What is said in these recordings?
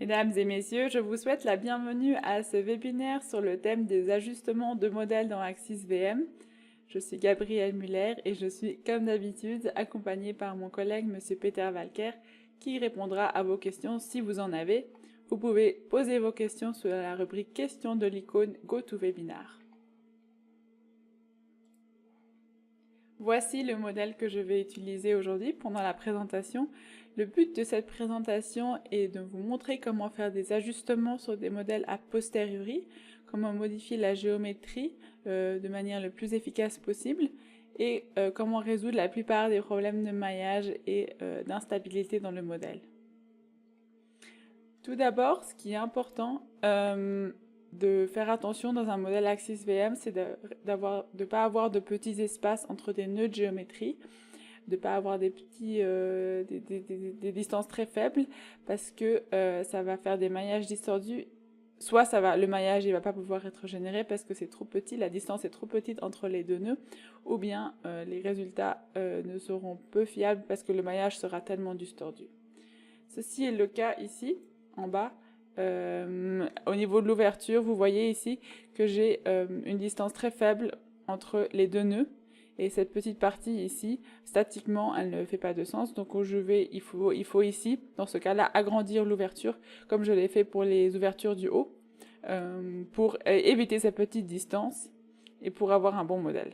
Mesdames et messieurs, je vous souhaite la bienvenue à ce webinaire sur le thème des ajustements de modèles dans Axis VM. Je suis Gabrielle Muller et je suis, comme d'habitude, accompagnée par mon collègue M. Peter Walker qui répondra à vos questions si vous en avez. Vous pouvez poser vos questions sur la rubrique questions de l'icône GoToWebinar. Voici le modèle que je vais utiliser aujourd'hui pendant la présentation. Le but de cette présentation est de vous montrer comment faire des ajustements sur des modèles a posteriori, comment modifier la géométrie de manière le plus efficace possible et comment résoudre la plupart des problèmes de maillage et d'instabilité dans le modèle. Tout d'abord, ce qui est important de faire attention dans un modèle Axis VM, c'est de ne pas avoir de petits espaces entre des nœuds de géométrie, de ne pas avoir des distances très faibles, parce que ça va faire des maillages distordus. Soit le maillage ne va pas pouvoir être généré parce que c'est trop petit, la distance est trop petite entre les deux nœuds, ou bien les résultats ne seront peu fiables parce que le maillage sera tellement distordu. Ceci est le cas ici, en bas. Au niveau de l'ouverture, vous voyez ici que j'ai une distance très faible entre les deux nœuds. Et cette petite partie ici, statiquement, elle ne fait pas de sens. Donc il faut ici, dans ce cas-là, agrandir l'ouverture, comme je l'ai fait pour les ouvertures du haut, pour éviter cette petite distance et pour avoir un bon modèle.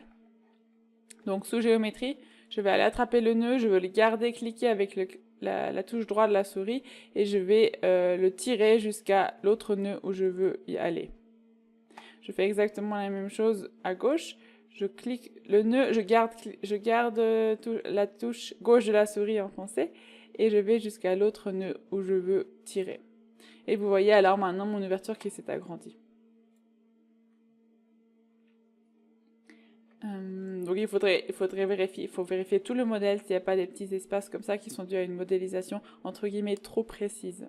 Donc sous géométrie, je vais aller attraper le nœud, je vais le garder cliquer avec la touche droite de la souris et je vais le tirer jusqu'à l'autre nœud où je veux y aller. Je fais exactement la même chose à gauche. Je clique le nœud, je garde la touche gauche de la souris enfoncée et je vais jusqu'à l'autre nœud où je veux tirer. Et vous voyez alors maintenant mon ouverture qui s'est agrandie. Donc il faut vérifier tout le modèle s'il n'y a pas des petits espaces comme ça qui sont dus à une modélisation entre guillemets trop précise.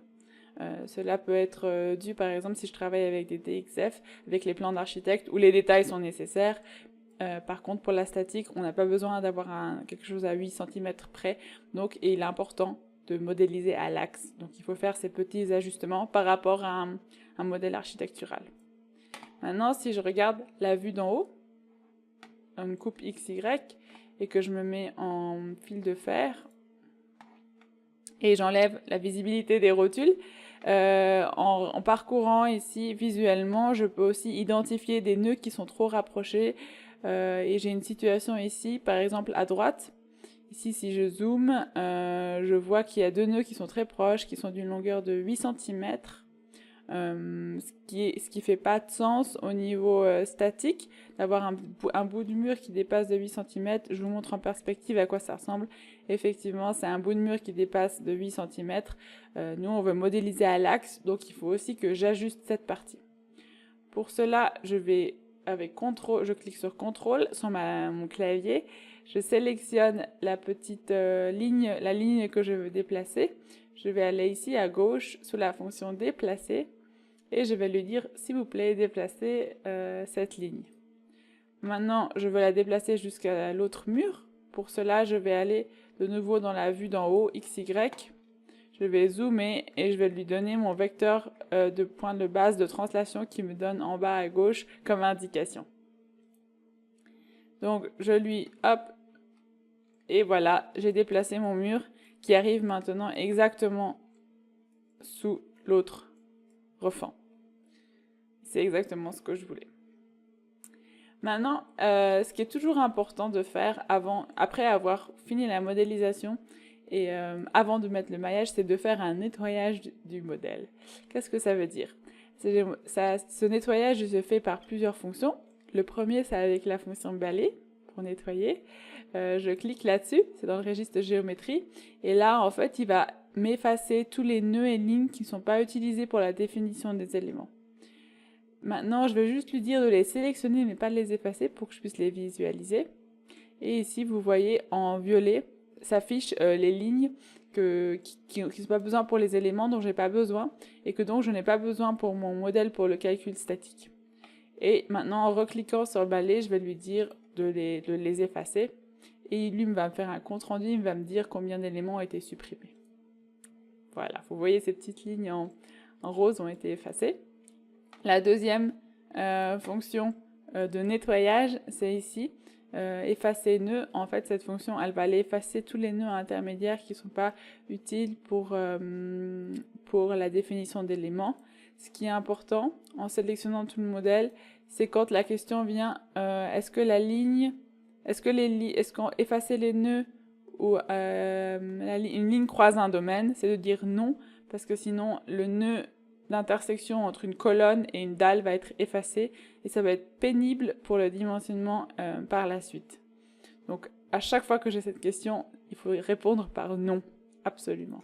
Cela peut être dû par exemple si je travaille avec des DXF, avec les plans d'architecte où les détails sont nécessaires. Par contre pour la statique, on n'a pas besoin d'avoir quelque chose à 8 cm près, donc il est important de modéliser à l'axe. Donc il faut faire ces petits ajustements par rapport à un modèle architectural. Maintenant si je regarde la vue d'en haut, une coupe XY et que je me mets en fil de fer et j'enlève la visibilité des rotules. En parcourant ici visuellement, je peux aussi identifier des nœuds qui sont trop rapprochés et j'ai une situation ici, par exemple à droite. Ici, si je zoome, je vois qu'il y a deux nœuds qui sont très proches, qui sont d'une longueur de 8 cm. Ce qui fait pas de sens au niveau statique, d'avoir un bout de mur qui dépasse de 8 cm. Je vous montre en perspective à quoi ça ressemble. Effectivement, c'est un bout de mur qui dépasse de 8 cm. Nous, on veut modéliser à l'axe, donc il faut aussi que j'ajuste cette partie. Pour cela, je clique sur CTRL sur mon clavier. Je sélectionne la petite la ligne que je veux déplacer. Je vais aller ici à gauche sous la fonction déplacer. Et je vais lui dire, s'il vous plaît, déplacez cette ligne. Maintenant, je veux la déplacer jusqu'à l'autre mur. Pour cela, je vais aller de nouveau dans la vue d'en haut, XY. Je vais zoomer et je vais lui donner mon vecteur de point de base de translation qui me donne en bas à gauche comme indication. Donc, je lui, hop, et voilà, j'ai déplacé mon mur qui arrive maintenant exactement sous l'autre refend. C'est exactement ce que je voulais. Maintenant, ce qui est toujours important de faire après avoir fini la modélisation et avant de mettre le maillage, c'est de faire un nettoyage du modèle. Qu'est-ce que ça veut dire ? Ce nettoyage se fait par plusieurs fonctions. Le premier, c'est avec la fonction balai pour nettoyer. Je clique là-dessus, c'est dans le registre géométrie. Et là, en fait, il va m'effacer tous les nœuds et lignes qui ne sont pas utilisés pour la définition des éléments. Maintenant, je vais juste lui dire de les sélectionner mais pas de les effacer pour que je puisse les visualiser. Et ici, vous voyez en violet s'affichent les lignes qui n'ont pas besoin pour les éléments dont j'ai pas besoin et que donc je n'ai pas besoin pour mon modèle pour le calcul statique. Et maintenant, en recliquant sur le balai, je vais lui dire de les effacer. Et lui va me faire un compte rendu, il va me dire combien d'éléments ont été supprimés. Voilà, vous voyez ces petites lignes en rose ont été effacés. La deuxième fonction de nettoyage, c'est ici. Effacer nœuds, en fait cette fonction elle va aller effacer tous les nœuds intermédiaires qui ne sont pas utiles pour la définition d'éléments. Ce qui est important en sélectionnant tout le modèle, c'est quand la question vient est-ce qu'on effacer les nœuds ou une ligne croise un domaine, c'est de dire non, parce que sinon le nœud d'intersection entre une colonne et une dalle va être effacé et ça va être pénible pour le dimensionnement par la suite. Donc à chaque fois que j'ai cette question, il faut répondre par non, absolument.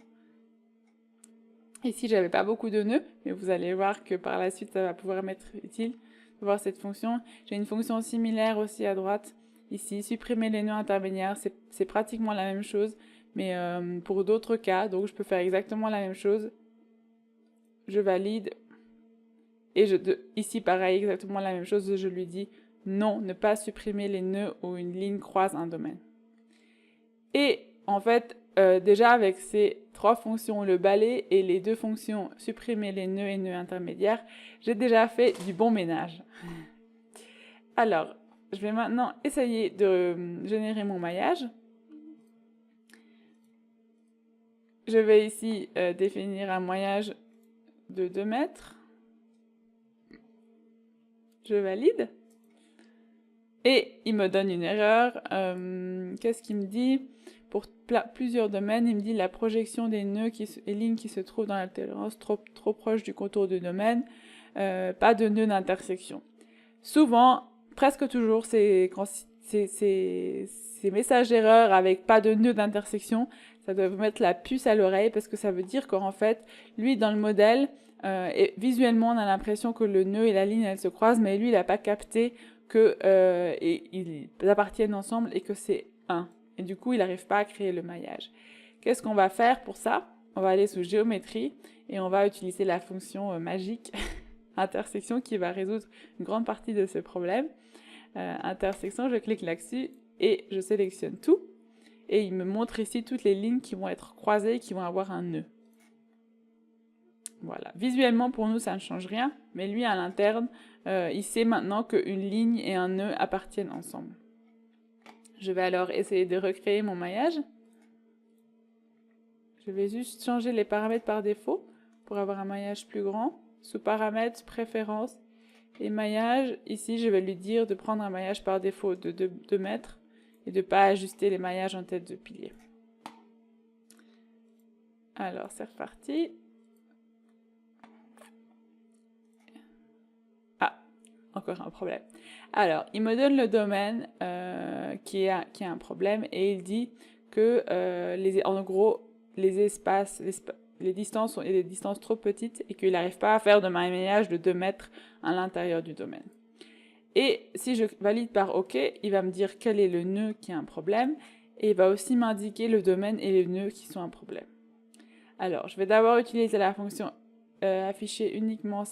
Ici, j'avais pas beaucoup de nœuds, mais vous allez voir que par la suite, ça va pouvoir m'être utile de voir cette fonction. J'ai une fonction similaire aussi à droite. Ici, supprimer les nœuds intermédiaires, c'est pratiquement la même chose, mais pour d'autres cas, donc je peux faire exactement la même chose. Je valide, et ici, pareil, exactement la même chose, je lui dis non, ne pas supprimer les nœuds où une ligne croise un domaine. Et en fait, déjà avec ces trois fonctions, le balai et les deux fonctions supprimer les nœuds et nœuds intermédiaires, j'ai déjà fait du bon ménage. Alors, je vais maintenant essayer de générer mon maillage. Je vais ici définir un maillage de 2 mètres. Je valide. Et il me donne une erreur. Qu'est-ce qu'il me dit? Pour plusieurs domaines, il me dit la projection des nœuds et lignes qui se trouvent dans la tolérance trop proche du contour du domaine. Pas de nœud d'intersection. Souvent, presque toujours, ces messages d'erreur avec pas de nœud d'intersection, ça doit vous mettre la puce à l'oreille parce que ça veut dire qu'en fait, lui, dans le modèle, visuellement, on a l'impression que le nœud et la ligne, elles se croisent, mais lui, il n'a pas capté qu'ils appartiennent ensemble et que c'est un. Et du coup, il n'arrive pas à créer le maillage. Qu'est-ce qu'on va faire pour ça? On va aller sous géométrie et on va utiliser la fonction magique intersection qui va résoudre une grande partie de ce problème. Intersection, je clique là-dessus et je sélectionne tout. Et il me montre ici toutes les lignes qui vont être croisées et qui vont avoir un nœud. Voilà. Visuellement, pour nous, ça ne change rien, mais lui, à l'interne, il sait maintenant qu'une ligne et un nœud appartiennent ensemble. Je vais alors essayer de recréer mon maillage. Je vais juste changer les paramètres par défaut pour avoir un maillage plus grand. Sous paramètres, préférences et maillage, ici, je vais lui dire de prendre un maillage par défaut de 2 mètres et de ne pas ajuster les maillages en tête de pilier. Alors, c'est reparti. Encore un problème. Alors, il me donne le domaine qui a un problème et il dit que, en gros, les distances sont des distances trop petites et qu'il n'arrive pas à faire de maillage de 2 mètres à l'intérieur du domaine. Et si je valide par OK, il va me dire quel est le nœud qui a un problème et il va aussi m'indiquer le domaine et les nœuds qui sont un problème. Alors, je vais d'abord utiliser la fonction afficher uniquement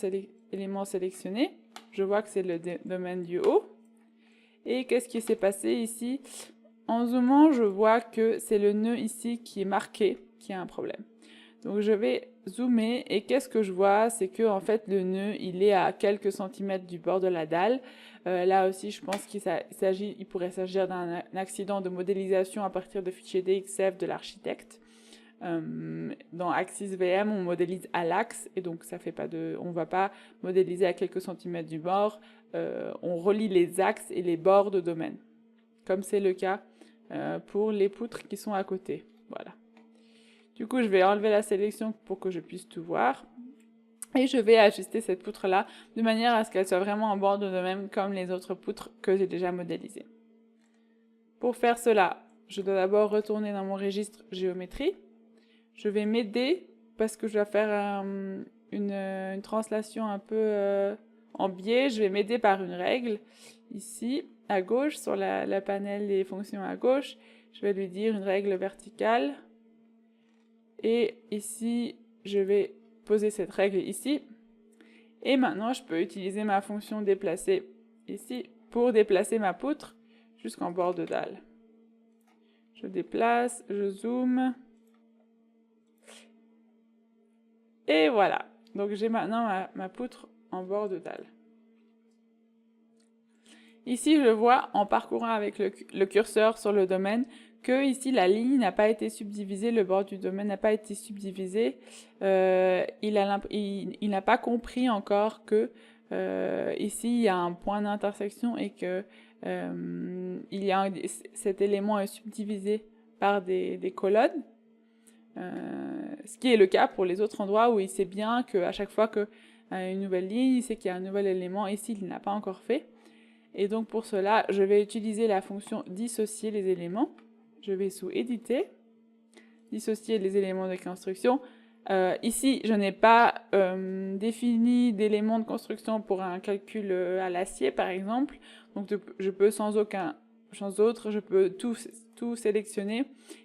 éléments sélectionnés. Je vois que c'est le domaine du haut. Et qu'est-ce qui s'est passé ici? En zoomant, je vois que c'est le nœud ici qui est marqué, qui a un problème. Donc je vais zoomer et qu'est-ce que je vois? C'est que en fait le nœud il est à quelques centimètres du bord de la dalle. Là aussi je pense qu'il pourrait s'agir d'un accident de modélisation à partir de fichiers DXF de l'architecte. Dans Axis VM, on modélise à l'axe et donc ça fait pas on va pas modéliser à quelques centimètres du bord. On relie les axes et les bords de domaine, comme c'est le cas pour les poutres qui sont à côté. Voilà. Du coup, je vais enlever la sélection pour que je puisse tout voir. Et je vais ajuster cette poutre-là de manière à ce qu'elle soit vraiment en bord de domaine comme les autres poutres que j'ai déjà modélisées. Pour faire cela, je dois d'abord retourner dans mon registre géométrie. Je vais m'aider parce que je dois faire une translation un peu en biais. Je vais m'aider par une règle. Ici, à gauche, sur la panel des fonctions à gauche, je vais lui dire une règle verticale. Et ici, je vais poser cette règle ici. Et maintenant, je peux utiliser ma fonction déplacer ici pour déplacer ma poutre jusqu'en bord de dalle. Je déplace, je zoome. Et voilà. Donc j'ai maintenant ma poutre en bord de dalle. Ici, je vois, en parcourant avec le curseur sur le domaine, que ici la ligne n'a pas été subdivisée, le bord du domaine n'a pas été subdivisé. Il n'a pas compris encore que ici il y a un point d'intersection et que cet élément est subdivisé par des colonnes. Ce qui est le cas pour les autres endroits où il sait bien qu'à chaque fois qu'il y a une nouvelle ligne, il sait qu'il y a un nouvel élément. Ici, il n'a pas encore fait. Et donc pour cela, je vais utiliser la fonction dissocier les éléments. Je vais sous éditer, dissocier les éléments de construction. Ici, je n'ai pas défini d'éléments de construction pour un calcul à l'acier, par exemple. Donc je peux sans autre, je peux tout sélectionner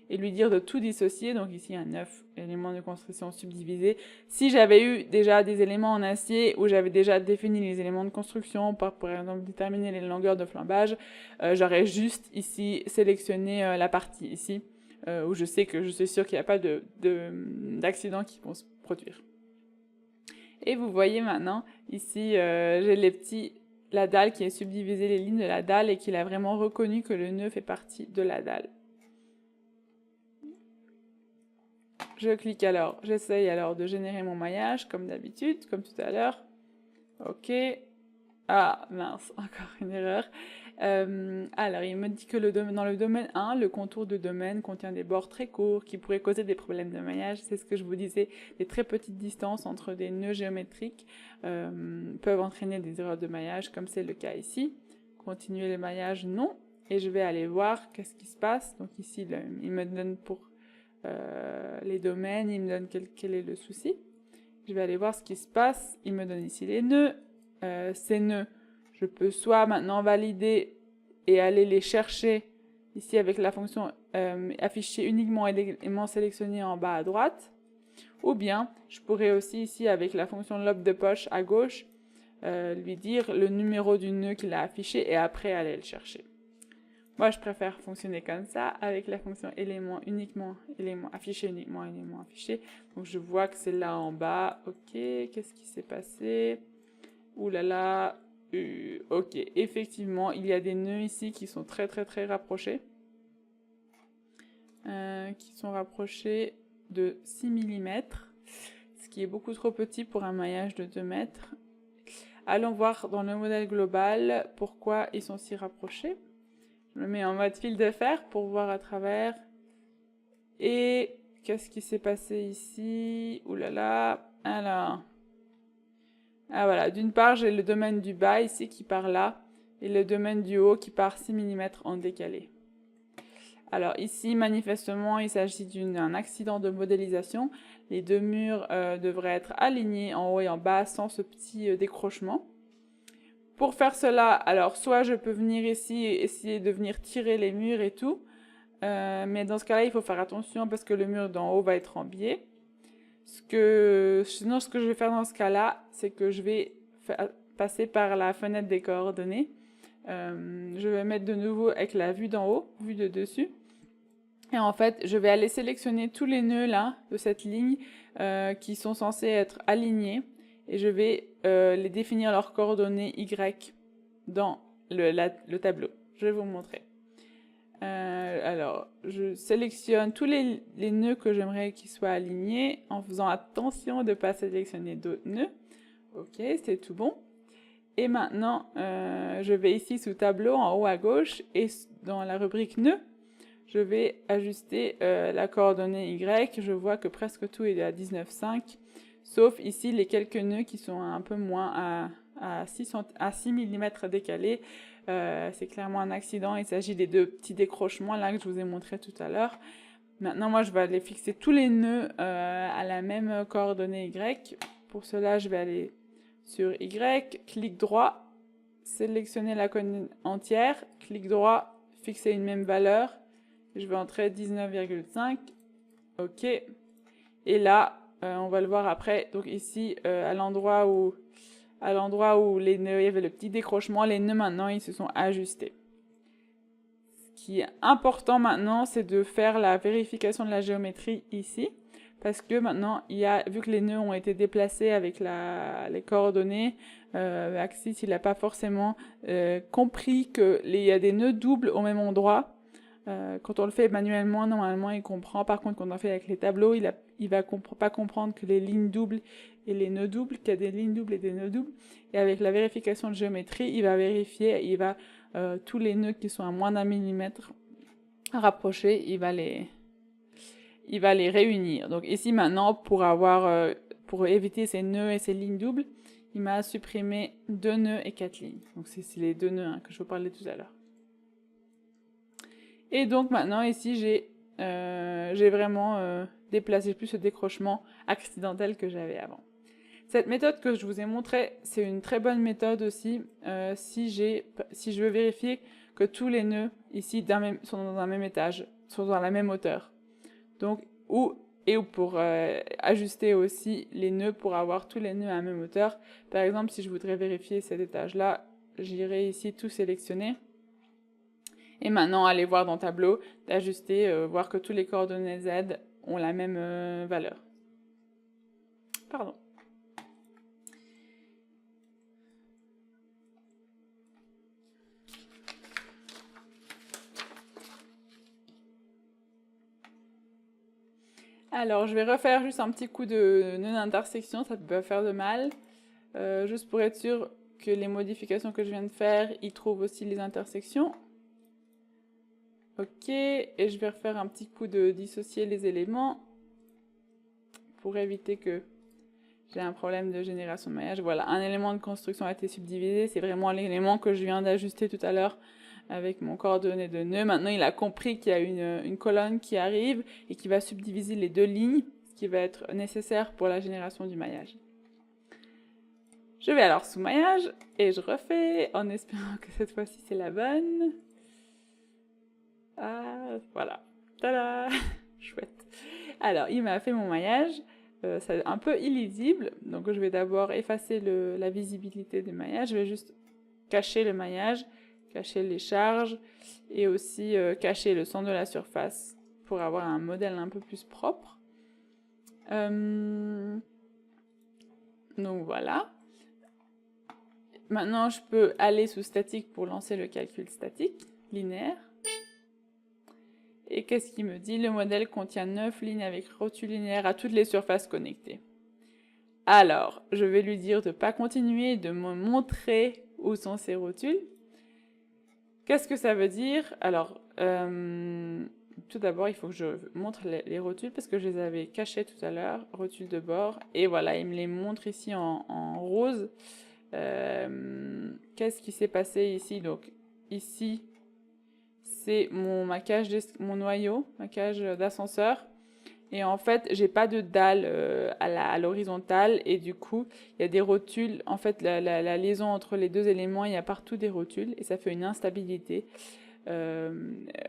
et lui dire de tout dissocier. Donc ici, il y a 9 éléments de construction subdivisés. Si j'avais eu déjà des éléments en acier où j'avais déjà défini les éléments de construction, par exemple déterminer les longueurs de flambage, j'aurais juste ici sélectionné la partie ici, où je sais que je suis sûre qu'il n'y a pas d'accidents qui vont se produire. Et vous voyez maintenant, ici, j'ai la dalle qui est subdivisée, les lignes de la dalle, et qu'il a vraiment reconnu que le nœud fait partie de la dalle. Je clique alors, j'essaye alors de générer mon maillage, comme d'habitude, comme tout à l'heure. Ok. Ah, mince, encore une erreur. Alors, il me dit que dans le domaine 1, le contour de domaine contient des bords très courts qui pourraient causer des problèmes de maillage. C'est ce que je vous disais, des très petites distances entre des nœuds géométriques peuvent entraîner des erreurs de maillage, comme c'est le cas ici. Continuer le maillage, non. Et je vais aller voir qu'est-ce qui se passe. Donc ici, il me donne pour les domaines, il me donne quel est le souci. Je vais aller voir ce qui se passe. Il me donne ici les nœuds. Ces nœuds, je peux soit maintenant valider et aller les chercher ici avec la fonction afficher uniquement éléments sélectionnés en bas à droite, ou bien je pourrais aussi ici avec la fonction lobe de poche à gauche lui dire le numéro du nœud qu'il a affiché et après aller le chercher. Moi je préfère fonctionner comme ça avec la fonction élément affiché uniquement élément affiché. Donc je vois que c'est là en bas. Ok, qu'est-ce qui s'est passé? Ouh là là, ok, effectivement, il y a des nœuds ici qui sont très rapprochés. Qui sont rapprochés de 6 mm, ce qui est beaucoup trop petit pour un maillage de 2 mètres. Allons voir dans le modèle global pourquoi ils sont si rapprochés. Je me mets en mode fil de fer pour voir à travers. Et qu'est-ce qui s'est passé ici? Ouh là là, alors... Ah voilà, d'une part j'ai le domaine du bas ici qui part là, et le domaine du haut qui part 6 mm en décalé. Alors ici, manifestement, il s'agit d'un accident de modélisation. Les deux murs devraient être alignés en haut et en bas sans ce petit décrochement. Pour faire cela, alors soit je peux venir ici et essayer de venir tirer les murs et tout, mais dans ce cas-là, il faut faire attention parce que le mur d'en haut va être en biais. Sinon, ce que je vais faire dans ce cas-là, c'est que je vais passer par la fenêtre des coordonnées. Je vais mettre de nouveau avec la vue d'en haut, vue de dessus. Et en fait, je vais aller sélectionner tous les nœuds là, de cette ligne, qui sont censés être alignés. Et je vais les définir leurs coordonnées Y dans le tableau. Je vais vous montrer. Alors, je sélectionne tous les nœuds que j'aimerais qu'ils soient alignés en faisant attention de ne pas sélectionner d'autres nœuds. Ok, c'est tout bon. Et maintenant, je vais ici sous tableau en haut à gauche et dans la rubrique nœuds, je vais ajuster la coordonnée Y. Je vois que presque tout est à 19,5, sauf ici les quelques nœuds qui sont un peu moins à 6 mm décalés. C'est clairement un accident, il s'agit des deux petits décrochements là que je vous ai montré tout à l'heure. Maintenant, moi, je vais aller fixer tous les nœuds à la même coordonnée Y. Pour cela, je vais aller sur Y, clic droit, sélectionner la coordonnée entière, clic droit, fixer une même valeur. Je vais entrer 19,5. OK. Et là, on va le voir après. Donc ici, à l'endroit où les nœuds, il y avait le petit décrochement, les nœuds maintenant, ils se sont ajustés. Ce qui est important maintenant, c'est de faire la vérification de la géométrie ici. Parce que maintenant, vu que les nœuds ont été déplacés avec les coordonnées, Axis, il n'a pas forcément compris qu'il y a des nœuds doubles au même endroit. Quand on le fait manuellement, normalement, il comprend. Par contre, quand on le fait avec les tableaux, il va pas comprendre que les lignes doubles et les nœuds doubles, qu'il y a des lignes doubles et des nœuds doubles. Et avec la vérification de géométrie, il va vérifier, tous les nœuds qui sont à moins d'1 millimètre rapprochés, il va les réunir. Donc ici maintenant, pour éviter ces nœuds et ces lignes doubles, il m'a supprimé 2 nœuds et 4 lignes. Donc c'est les 2 nœuds que je vous parlais tout à l'heure. Et donc maintenant ici j'ai vraiment déplacé plus ce décrochement accidentel que j'avais avant. Cette méthode que je vous ai montrée, c'est une très bonne méthode aussi si je veux vérifier que tous les nœuds ici sont dans un même étage, sont dans la même hauteur. Donc, ou pour ajuster aussi les nœuds pour avoir tous les nœuds à la même hauteur. Par exemple, si je voudrais vérifier cet étage-là, j'irai ici tout sélectionner. Et maintenant, aller voir dans Tableau, d'ajuster, voir que tous les coordonnées Z ont la même valeur. Pardon. Alors, je vais refaire juste un petit coup de nœud d'intersection, ça peut pas faire de mal. Juste pour être sûr que les modifications que je viens de faire, ils trouvent aussi les intersections. Ok, et je vais refaire un petit coup de dissocier les éléments pour éviter que j'ai un problème de génération de maillage. Voilà, un élément de construction a été subdivisé, c'est vraiment l'élément que je viens d'ajuster tout à l'heure avec mon coordonnées de nœud. Maintenant, il a compris qu'il y a une colonne qui arrive et qui va subdiviser les 2 lignes, ce qui va être nécessaire pour la génération du maillage. Je vais alors sous maillage et je refais en espérant que cette fois-ci c'est la bonne. Ah, voilà. Tada! Chouette. Alors, il m'a fait mon maillage. C'est un peu illisible, donc je vais d'abord effacer la visibilité du maillage. Je vais juste cacher le maillage, cacher les charges et aussi cacher le centre de la surface pour avoir un modèle un peu plus propre. Donc voilà. Maintenant, je peux aller sous statique pour lancer le calcul statique, linéaire. Et qu'est-ce qu'il me dit? Le modèle contient 9 lignes avec rotule linéaire à toutes les surfaces connectées. Alors, je vais lui dire de ne pas continuer, de me montrer où sont ces rotules. Qu'est-ce que ça veut dire? Alors, tout d'abord, il faut que je montre les rotules parce que je les avais cachées tout à l'heure, rotules de bord. Et voilà, il me les montre ici en rose. Qu'est-ce qui s'est passé ici? Donc, ici, c'est mon noyau, ma cage d'ascenseur. Et en fait, j'ai pas de dalle à l'horizontale et du coup, il y a des rotules. En fait, la liaison entre les 2 éléments, il y a partout des rotules et ça fait une instabilité.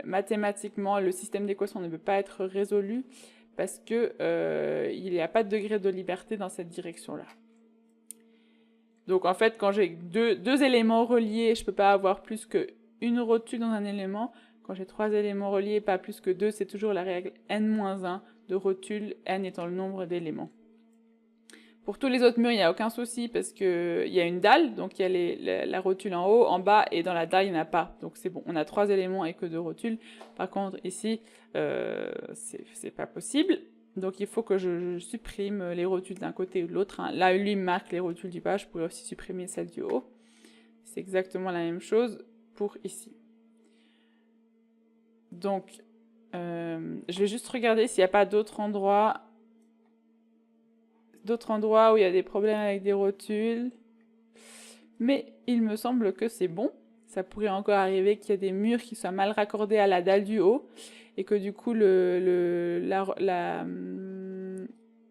Mathématiquement, le système d'équation ne peut pas être résolu parce que il n'y a pas de degré de liberté dans cette direction-là. Donc en fait, quand j'ai deux éléments reliés, je peux pas avoir plus qu'une rotule dans un élément. Quand j'ai 3 éléments reliés, pas plus que 2, c'est toujours la règle n-1 de rotule, n étant le nombre d'éléments. Pour tous les autres murs, il n'y a aucun souci parce qu'il y a une dalle, donc il y a la rotule en haut, en bas, et dans la dalle, il n'y en a pas. Donc c'est bon, on a 3 éléments et que 2 rotules. Par contre, ici, c'est pas possible. Donc il faut que je supprime les rotules d'un côté ou de l'autre. Là, lui marque les rotules du bas, je pourrais aussi supprimer celles du haut. C'est exactement la même chose pour ici. Donc, je vais juste regarder s'il n'y a pas d'autres endroits où il y a des problèmes avec des rotules. Mais il me semble que c'est bon. Ça pourrait encore arriver qu'il y ait des murs qui soient mal raccordés à la dalle du haut et que du coup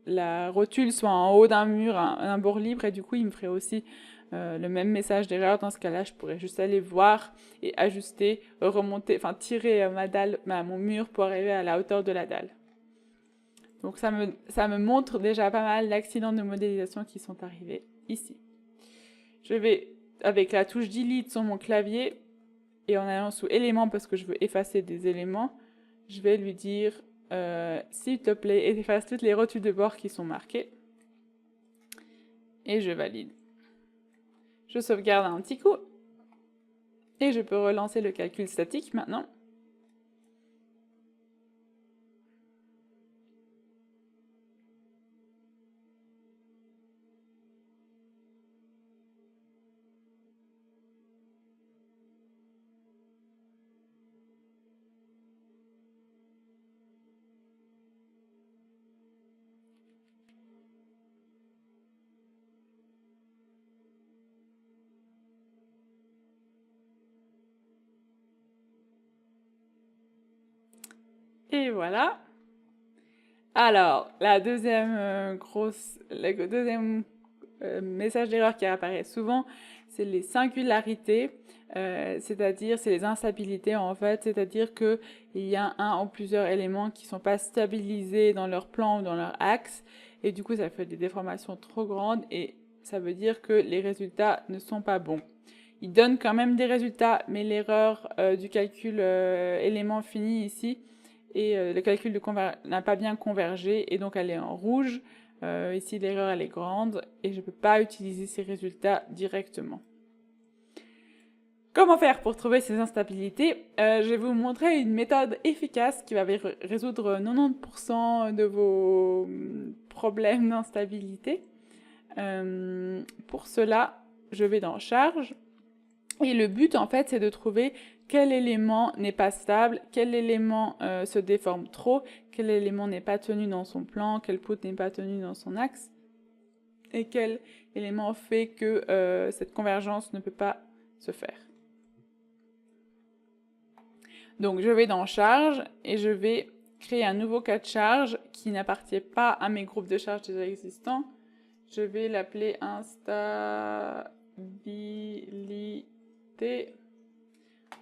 la rotule soit en haut d'un mur, un bord libre, et du coup il me ferait aussi le même message d'erreur. Dans ce cas-là, je pourrais juste aller voir et ajuster, remonter, enfin tirer mon mur pour arriver à la hauteur de la dalle. Donc ça me montre déjà pas mal d'accidents de modélisation qui sont arrivés ici. Je vais, avec la touche Delete sur mon clavier, et en allant sous éléments parce que je veux effacer des éléments, je vais lui dire s'il te plaît, efface toutes les rotules de bord qui sont marquées. Et je valide. Je sauvegarde un petit coup. Et je peux relancer le calcul statique maintenant. Et voilà. Alors, le deuxième message d'erreur qui apparaît souvent, c'est les singularités, c'est-à-dire c'est les instabilités en fait, c'est-à-dire qu'il y a un ou plusieurs éléments qui ne sont pas stabilisés dans leur plan ou dans leur axe, et du coup ça fait des déformations trop grandes, et ça veut dire que les résultats ne sont pas bons. Il donne quand même des résultats, mais l'erreur du calcul élément fini ici, et le calcul n'a pas bien convergé, et donc elle est en rouge. Ici, l'erreur elle est grande, et je ne peux pas utiliser ces résultats directement. Comment faire pour trouver ces instabilités? Je vais vous montrer une méthode efficace qui va résoudre 90% de vos problèmes d'instabilité. Pour cela, je vais dans Charge. Et le but, en fait, c'est de trouver quel élément n'est pas stable, quel élément se déforme trop, quel élément n'est pas tenu dans son plan, quel poutre n'est pas tenu dans son axe, et quel élément fait que cette convergence ne peut pas se faire. Donc, je vais dans Charge, et je vais créer un nouveau cas de charge qui n'appartient pas à mes groupes de charge déjà existants. Je vais l'appeler instabilité.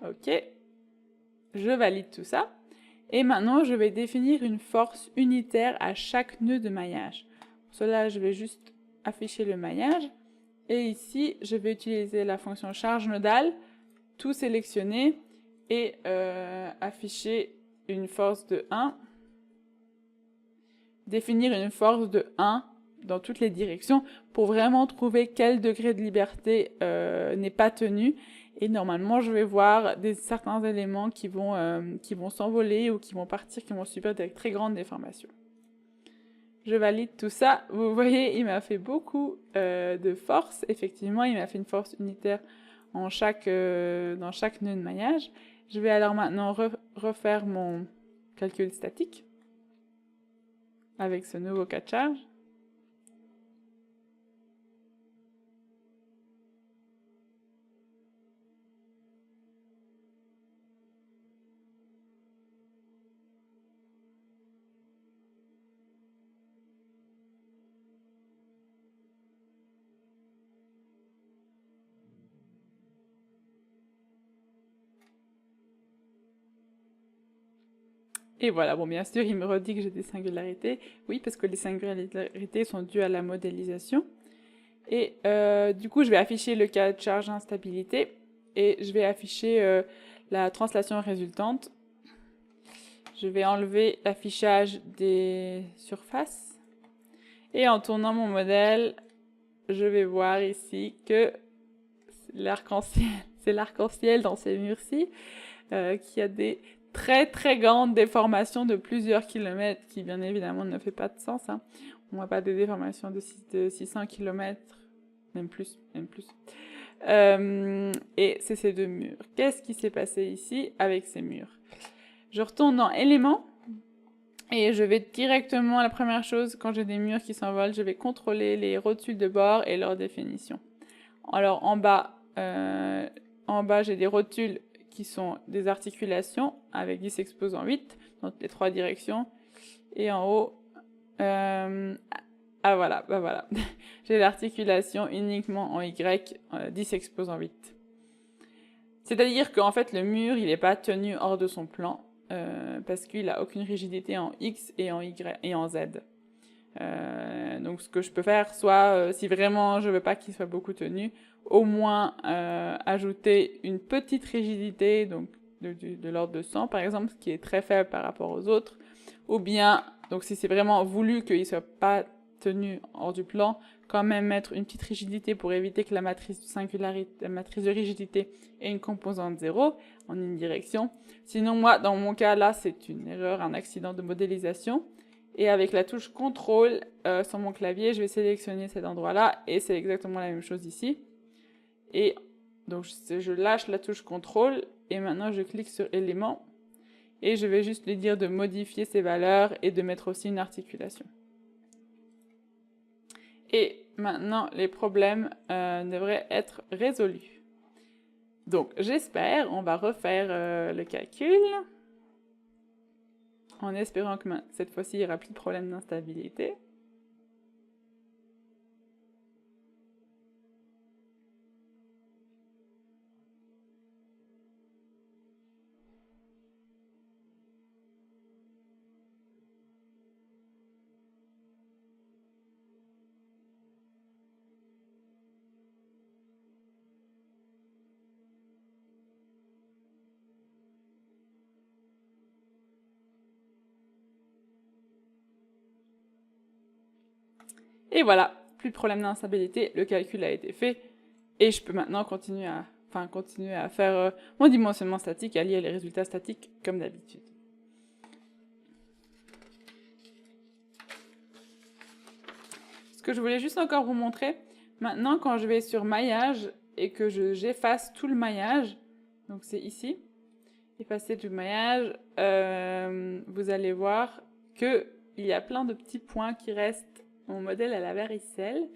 Ok, je valide tout ça. Et maintenant, je vais définir une force unitaire à chaque nœud de maillage. Pour cela, je vais juste afficher le maillage. Et ici, je vais utiliser la fonction charge nodale, tout sélectionner et afficher une force de 1. Définir une force de 1 dans toutes les directions pour vraiment trouver quel degré de liberté n'est pas tenu. Et normalement, je vais voir certains éléments qui vont s'envoler ou qui vont partir, qui vont subir des très grandes déformations. Je valide tout ça. Vous voyez, il m'a fait beaucoup de force. Effectivement, il m'a fait une force unitaire dans chaque nœud de maillage. Je vais alors maintenant refaire mon calcul statique avec ce nouveau cas de charge. Et voilà, bon, bien sûr, il me redit que j'ai des singularités. Oui, parce que les singularités sont dues à la modélisation. Et du coup, je vais afficher le cas de charge instabilité et je vais afficher la translation résultante. Je vais enlever l'affichage des surfaces. Et en tournant mon modèle, je vais voir ici que c'est l'arc-en-ciel dans ces murs-ci, qui a des très très grandes déformations de plusieurs kilomètres, qui bien évidemment ne fait pas de sens. Hein. On voit pas des déformations de 600 km, même plus. Et c'est ces deux murs. Qu'est-ce qui s'est passé ici avec ces murs? Je retourne dans éléments, et je vais directement, la première chose, quand j'ai des murs qui s'envolent, je vais contrôler les rotules de bord et leur définition. Alors en bas, j'ai des rotules qui sont des articulations avec 10 exposants 8 dans les trois directions. Et en haut, voilà. J'ai l'articulation uniquement en Y, 10 exposants 8. C'est-à-dire qu'en fait, le mur, il n'est pas tenu hors de son plan, parce qu'il n'a aucune rigidité en X et en Y et en Z. Donc ce que je peux faire, soit si vraiment je veux pas qu'il soit beaucoup tenu, au moins ajouter une petite rigidité, donc de l'ordre de 100 par exemple, ce qui est très faible par rapport aux autres, ou bien, donc si c'est vraiment voulu qu'il soit pas tenu hors du plan, quand même mettre une petite rigidité pour éviter que la matrice de singularité, la matrice de rigidité ait une composante 0 en une direction. Sinon, moi, dans mon cas, là, c'est une erreur, un accident de modélisation. Et avec la touche CTRL sur mon clavier, je vais sélectionner cet endroit-là, et c'est exactement la même chose ici. Et donc, je lâche la touche CTRL, et maintenant, je clique sur éléments, et je vais juste lui dire de modifier ces valeurs et de mettre aussi une articulation. Et maintenant, les problèmes devraient être résolus. Donc, j'espère, on va refaire le calcul, en espérant que cette fois-ci, il n'y aura plus de problème d'instabilité. Et voilà, plus de problème d'instabilité, le calcul a été fait, et je peux maintenant continuer à faire mon dimensionnement statique, à lire les résultats statiques comme d'habitude. Ce que je voulais juste encore vous montrer, maintenant quand je vais sur maillage et que j'efface tout le maillage, donc c'est ici, effacer tout le maillage, vous allez voir qu'il y a plein de petits points qui restent. Mon modèle à la varicelle.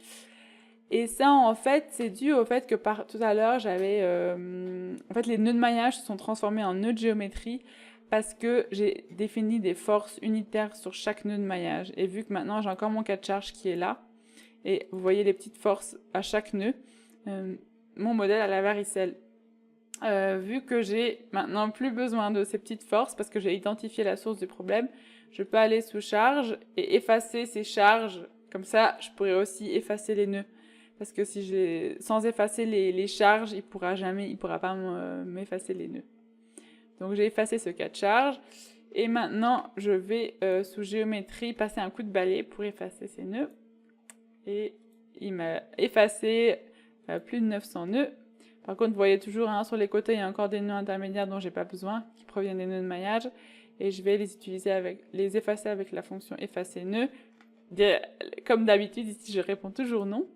Et ça, en fait, c'est dû au fait que tout à l'heure, j'avais... en fait, les nœuds de maillage se sont transformés en nœuds de géométrie parce que j'ai défini des forces unitaires sur chaque nœud de maillage. Et vu que maintenant, j'ai encore mon cas de charge qui est là, et vous voyez les petites forces à chaque nœud, mon modèle à la varicelle. Vu que j'ai maintenant plus besoin de ces petites forces parce que j'ai identifié la source du problème, je peux aller sous charge et effacer ces charges. Comme ça, je pourrais aussi effacer les nœuds. Parce que sans effacer les charges, il pourra pas m'effacer les nœuds. Donc j'ai effacé ce cas de charge. Et maintenant, je vais sous géométrie passer un coup de balai pour effacer ces nœuds. Et il m'a effacé plus de 900 nœuds. Par contre, vous voyez toujours sur les côtés, il y a encore des nœuds intermédiaires dont j'ai pas besoin, qui proviennent des nœuds de maillage. Et je vais les effacer avec la fonction effacer nœud. Comme d'habitude, ici, je réponds toujours non,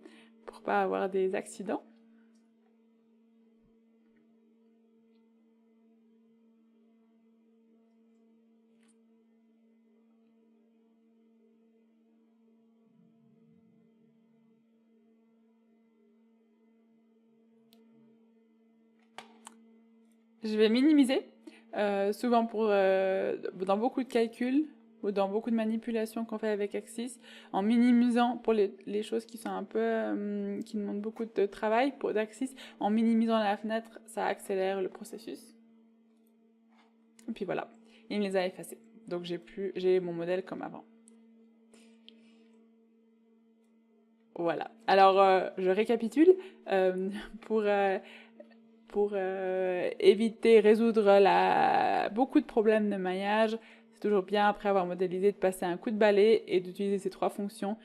pour pas avoir des accidents. Je vais minimiser, souvent dans beaucoup de calculs ou dans beaucoup de manipulations qu'on fait avec Axis, en minimisant pour les choses qui sont un peu qui demandent beaucoup de travail pour d'Axis, en minimisant la fenêtre, ça accélère le processus. Et puis voilà, il me les a effacés. Donc j'ai mon modèle comme avant. Voilà. Alors je récapitule pour éviter, résoudre beaucoup de problèmes de maillage. C'est toujours bien, après avoir modélisé, de passer un coup de balai et d'utiliser ces trois fonctions,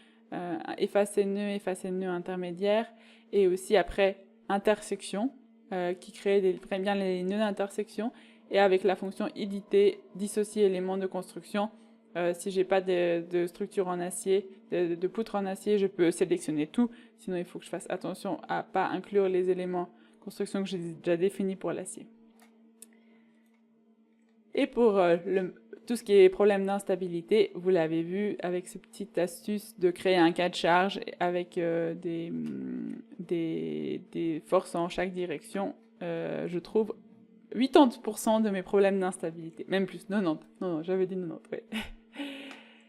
effacer nœud intermédiaire, et aussi après intersection, qui crée bien les nœuds d'intersection, et avec la fonction éditer, dissocier éléments de construction. Si j'ai pas de structure en acier, de poutre en acier, je peux sélectionner tout, sinon il faut que je fasse attention à pas inclure les éléments construction que j'ai déjà définie pour l'acier. Et pour tout ce qui est problème d'instabilité, vous l'avez vu avec cette petite astuce de créer un cas de charge avec des forces en chaque direction, je trouve 80% de mes problèmes d'instabilité, même plus, 90, non, j'avais dit 90, ouais.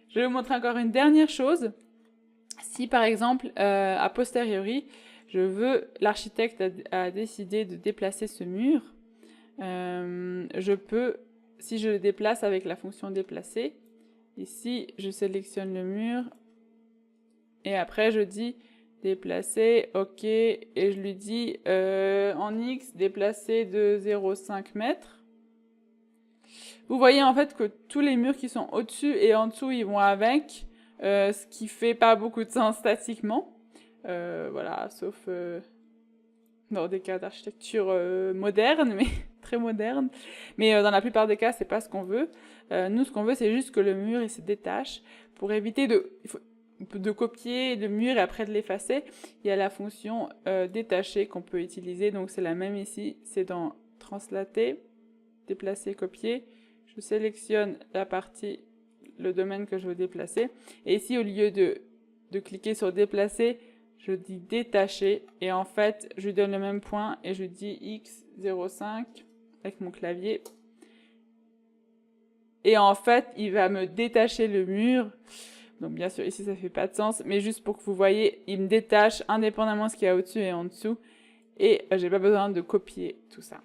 Je vais vous montrer encore une dernière chose. Si par exemple, a posteriori, l'architecte a décidé de déplacer ce mur, je peux, si je le déplace avec la fonction déplacer, ici je sélectionne le mur Et après, je dis déplacer, ok, et je lui dis en X, déplacer de 0,5 mètres. Vous voyez en fait que tous les murs qui sont au-dessus et en dessous, ils vont avec, ce qui fait pas beaucoup de sens statiquement. Voilà, sauf dans des cas d'architecture moderne, mais très moderne. Mais dans la plupart des cas, c'est pas ce qu'on veut. Nous, ce qu'on veut, c'est juste que le mur il se détache pour éviter de copier le mur et après de l'effacer. Il y a la fonction détacher qu'on peut utiliser. Donc c'est la même ici. C'est dans translater, déplacer, copier. Je sélectionne la partie, le domaine que je veux déplacer. Et ici, au lieu de cliquer sur déplacer, je dis détacher. Et en fait, je lui donne le même point et je dis X05 avec mon clavier. Et en fait, il va me détacher le mur. Donc bien sûr, ici, ça fait pas de sens. Mais juste pour que vous voyez, il me détache indépendamment de ce qu'il y a au-dessus et en dessous. Et j'ai pas besoin de copier tout ça.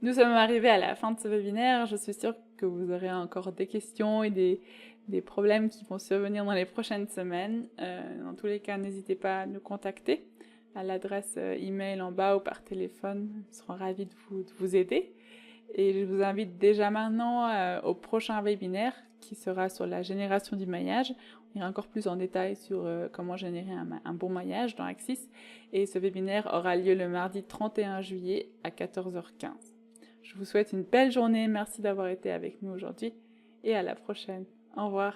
Nous sommes arrivés à la fin de ce webinaire. Je suis sûre que vous aurez encore des questions et des problèmes qui vont survenir dans les prochaines semaines. Dans tous les cas, n'hésitez pas à nous contacter à l'adresse email en bas ou par téléphone. Nous serons ravis de vous aider. Et je vous invite déjà maintenant au prochain webinaire qui sera sur la génération du maillage. On ira encore plus en détail sur comment générer un bon maillage dans Axis. Et ce webinaire aura lieu le mardi 31 juillet à 14h15. Je vous souhaite une belle journée, merci d'avoir été avec nous aujourd'hui et à la prochaine. Au revoir.